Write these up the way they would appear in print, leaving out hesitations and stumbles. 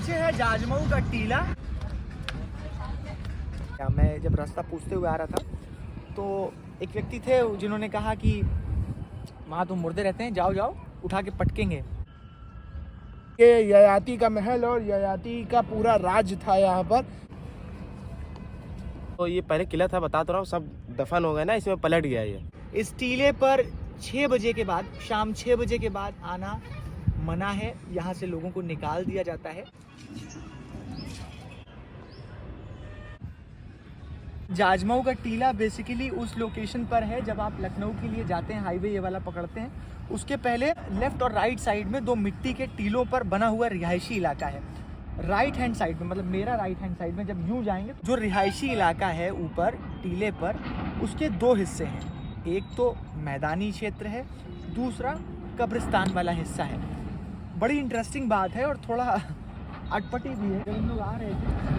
पीछे है जाजमऊ का टीला। मैं जब रास्ता पूछते हुए आ रहा था तो एक व्यक्ति थे जिन्होंने कहा कि वहाँ तो मुर्दे रहते हैं, जाओ जाओ उठा के पटकेंगे। ये ययाति का महल और ययाति का पूरा राज था यहाँ पर। तो ये पहले किला था, बता तो रहा हूँ, सब दफन हो गए ना, इसमें पलट गया ये। इस टीले पर 6 बजे के बाद, शाम 6 बजे के बाद आना मना है। यहाँ से लोगों को निकाल दिया जाता है। जाजमऊ का टीला बेसिकली उस लोकेशन पर है जब आप लखनऊ के लिए जाते हैं, हाईवे ये वाला पकड़ते हैं, उसके पहले लेफ्ट और राइट साइड में 2 मिट्टी के टीलों पर बना हुआ रिहायशी इलाका है। राइट हैंड साइड में, मतलब मेरा राइट हैंड साइड में जब यूँ जाएंगे, जो रिहायशी इलाका है ऊपर टीले पर, उसके 2 हिस्से हैं। एक तो मैदानी क्षेत्र है, दूसरा कब्रिस्तान वाला हिस्सा है। बड़ी इंटरेस्टिंग बात है और थोड़ा अटपटी भी है। जब हम लोग आ रहे थे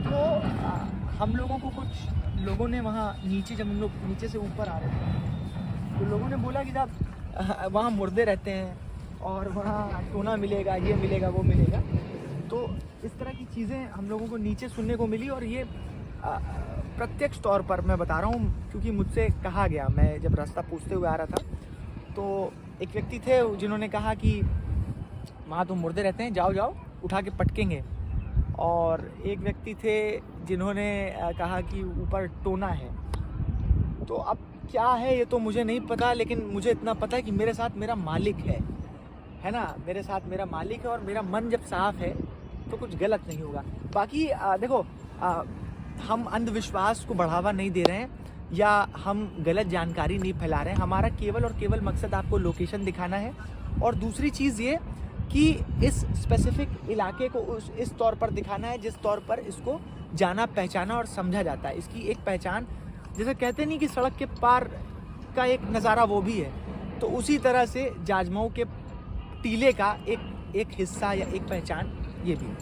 तो हम लोगों को कुछ लोगों ने वहाँ नीचे, जब हम लोग नीचे से ऊपर आ रहे थे तो लोगों ने बोला कि साहब वहाँ मुर्दे रहते हैं और वहाँ सोना मिलेगा, ये मिलेगा, वो मिलेगा। तो इस तरह की चीज़ें हम लोगों को नीचे सुनने को मिली और ये प्रत्यक्ष तौर पर मैं बता रहा हूँ क्योंकि मुझसे कहा गया। मैं जब रास्ता पूछते हुए आ रहा था तो एक व्यक्ति थे जिन्होंने कहा कि वहाँ तो मुर्दे रहते हैं, जाओ जाओ उठा के पटकेंगे। और एक व्यक्ति थे जिन्होंने कहा कि ऊपर टोना है। तो अब क्या है ये तो मुझे नहीं पता, लेकिन मुझे इतना पता है कि मेरे साथ मेरा मालिक है ना, मेरे साथ मेरा मालिक है और मेरा मन जब साफ है तो कुछ गलत नहीं होगा। बाकी देखो, हम अंधविश्वास को बढ़ावा नहीं दे रहे हैं या हम गलत जानकारी नहीं फैला रहे हैं। हमारा केवल और केवल मकसद आपको लोकेशन दिखाना है और दूसरी चीज़ ये कि इस स्पेसिफिक इलाके को इस तौर पर दिखाना है जिस तौर पर इसको जाना, पहचाना और समझा जाता है। इसकी एक पहचान, जैसे कहते नहीं कि सड़क के पार का एक नज़ारा वो भी है, तो उसी तरह से जाजमऊ के टीले का एक हिस्सा या एक पहचान ये भी है।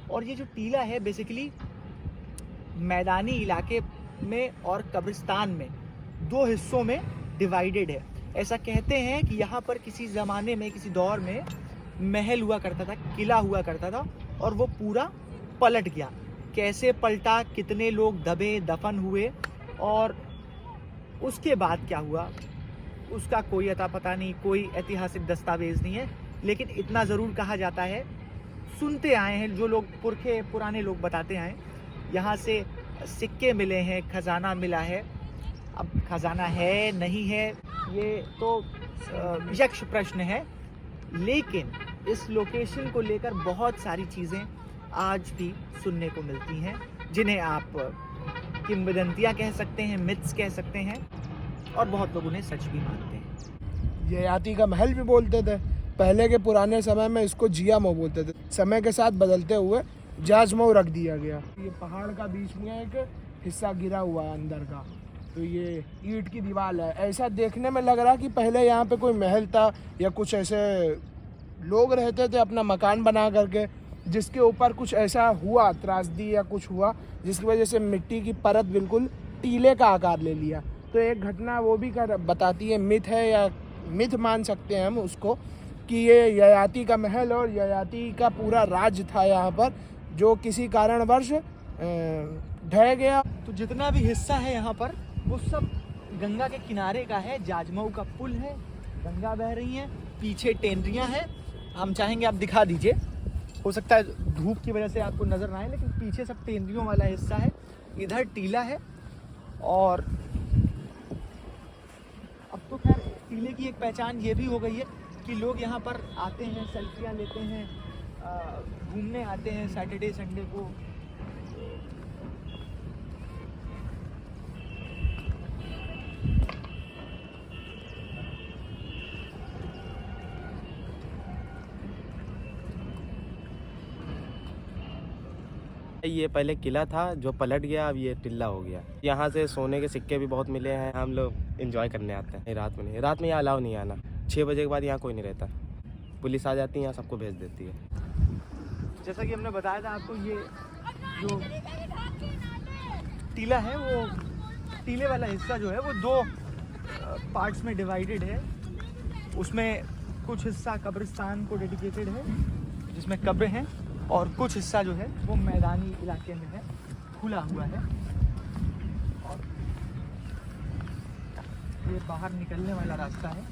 और ये जो टीला है बेसिकली मैदानी इलाके में और कब्रिस्तान में 2 हिस्सों में डिवाइडेड है। ऐसा कहते हैं कि यहाँ पर किसी ज़माने में, किसी दौर में महल हुआ करता था, किला हुआ करता था और वो पूरा पलट गया। कैसे पलटा, कितने लोग दबे दफन हुए और उसके बाद क्या हुआ उसका कोई अता पता नहीं, कोई ऐतिहासिक दस्तावेज नहीं है। लेकिन इतना ज़रूर कहा जाता है, सुनते आए हैं जो लोग पुराने लोग बताते आए, यहाँ से सिक्के मिले हैं, खजाना मिला है। अब खजाना है नहीं है ये तो यक्ष प्रश्न है, लेकिन इस लोकेशन को लेकर बहुत सारी चीज़ें आज भी सुनने को मिलती हैं जिन्हें आप किंवदंतियाँ कह सकते हैं, मिथ्स कह सकते हैं और बहुत लोग उन्हें सच भी मानते हैं। ययाति का महल भी बोलते थे पहले के पुराने समय में, इसको जियामऊ बोलते थे। समय के साथ बदलते हुए जाजमऊ रख दिया गया। ये पहाड़ का बीच में एक हिस्सा गिरा हुआ है अंदर का, तो ये ईंट की दीवार है। ऐसा देखने में लग रहा कि पहले यहाँ पे कोई महल था या कुछ ऐसे लोग रहते थे अपना मकान बना करके, जिसके ऊपर कुछ ऐसा हुआ, त्रासदी या कुछ हुआ जिसकी वजह से मिट्टी की परत बिल्कुल टीले का आकार ले लिया। तो एक घटना वो भी बताती है, मिथ है या मिथ मान सकते हैं हम उसको, कि ये ययाति का महल और ययाति का पूरा राज था यहाँ पर, जो किसी कारणवश ढह गया। तो जितना भी हिस्सा है यहाँ पर वो सब गंगा के किनारे का है। जाजमऊ का पुल है, गंगा बह रही है, पीछे टेनरियाँ हैं। हम चाहेंगे आप दिखा दीजिए, हो सकता है धूप की वजह से आपको नज़र ना आए, लेकिन पीछे सब टेनरियों वाला हिस्सा है, इधर टीला है। और अब तो खैर टीले की एक पहचान ये भी हो गई है कि लोग यहाँ पर आते हैं, सेल्फियाँ लेते हैं, घूमने आते हैं सैटरडे संडे को। ये पहले किला था जो पलट गया, अब ये टिल्ला हो गया। यहाँ से सोने के सिक्के भी बहुत मिले हैं। हम लोग एंजॉय करने आते हैं। रात में नहीं, रात में यहाँ अलाउ नहीं आना। 6 बजे के बाद यहाँ कोई नहीं रहता, पुलिस आ जाती है, यहाँ सबको भेज देती है। जैसा कि हमने बताया था आपको, ये जो टीला है वो टीले वाला हिस्सा जो है वो 2 पार्ट्स में डिवाइडेड है। उसमें कुछ हिस्सा कब्रिस्तान को डेडिकेटेड है जिसमें कब्र हैं, और कुछ हिस्सा जो है वो मैदानी इलाके में है, खुला हुआ है। और ये बाहर निकलने वाला रास्ता है।